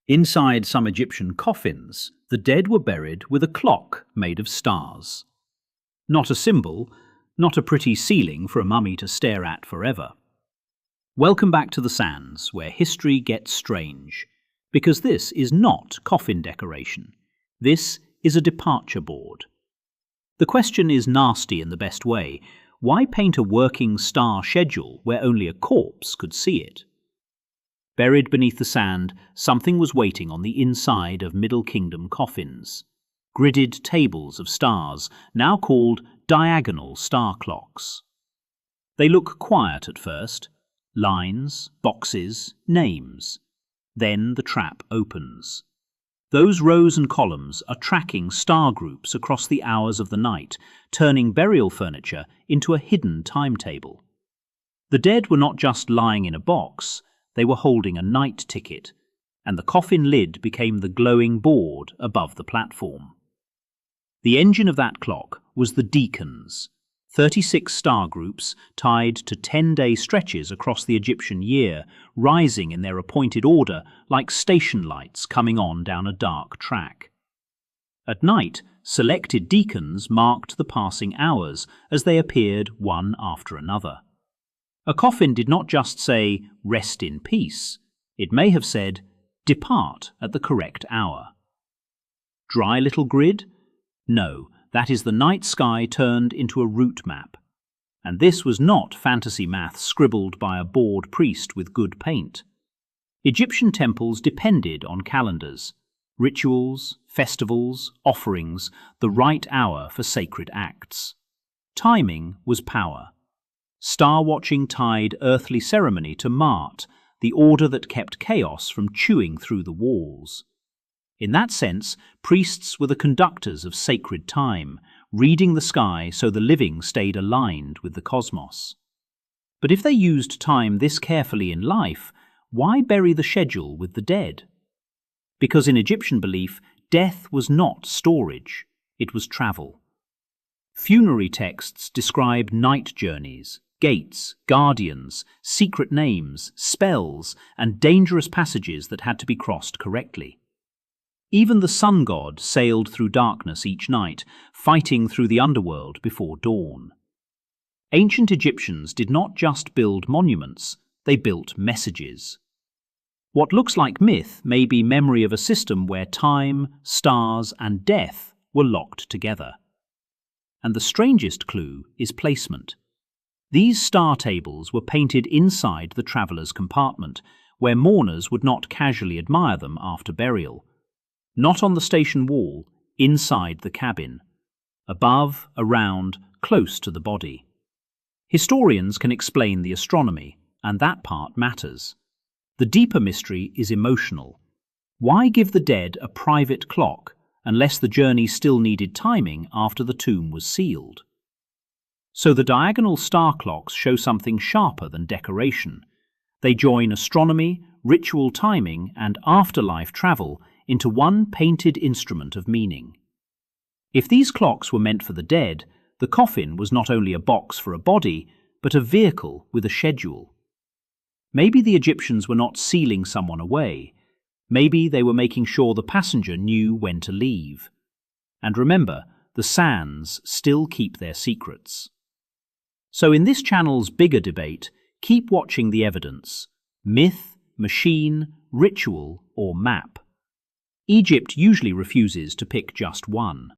Inside some Egyptian coffins, the dead were buried with a clock made of stars. Not a symbol, not a pretty ceiling for a mummy to stare at forever. Welcome back to the sands, where history gets strange. Because this is not coffin decoration. This is a departure board. The question is nasty in the best way. Why paint a working star schedule where only a corpse could see it? Buried beneath the sand, something was waiting on the inside of Middle Kingdom coffins. Gridded tables of stars, now called diagonal star clocks. They look quiet at first. Lines, boxes, names. Then the trap opens. Those rows and columns are tracking star groups across the hours of the night, turning burial furniture into a hidden timetable. The dead were not just lying in a box, they were holding a night ticket, and the coffin lid became the glowing board above the platform. The engine of that clock was the Decans, 36 star groups tied to 10-day stretches across the Egyptian year, rising in their appointed order like station lights coming on down a dark track. At night, selected decans marked the passing hours as they appeared one after another. A coffin did not just say, "Rest in peace." It may have said, "Depart at the correct hour." Dry little grid? No, that is the night sky turned into a route map. And this was not fantasy math scribbled by a bored priest with good paint. Egyptian temples depended on calendars, rituals, festivals, offerings, the right hour for sacred acts. Timing was power. Star-watching tied earthly ceremony to Mart, the order that kept chaos from chewing through the walls. In that sense, priests were the conductors of sacred time, reading the sky so the living stayed aligned with the cosmos. But if they used time this carefully in life, why bury the schedule with the dead? Because in Egyptian belief, death was not storage, it was travel. Funerary texts describe night journeys, gates, guardians, secret names, spells, and dangerous passages that had to be crossed correctly. Even the sun god sailed through darkness each night, fighting through the underworld before dawn. Ancient Egyptians did not just build monuments, they built messages. What looks like myth may be memory of a system where time, stars, and death were locked together. And the strangest clue is placement. These star tables were painted inside the traveller's compartment, where mourners would not casually admire them after burial. Not on the station wall, inside the cabin. Above, around, close to the body. Historians can explain the astronomy, and that part matters. The deeper mystery is emotional. Why give the dead a private clock unless the journey still needed timing after the tomb was sealed? So the diagonal star clocks show something sharper than decoration. They join astronomy, ritual timing, and afterlife travel into one painted instrument of meaning. If these clocks were meant for the dead, the coffin was not only a box for a body, but a vehicle with a schedule. Maybe the Egyptians were not sealing someone away. Maybe they were making sure the passenger knew when to leave. And remember, the sands still keep their secrets. So in this channel's bigger debate, keep watching the evidence. Myth, machine, ritual, or map. Egypt usually refuses to pick just one.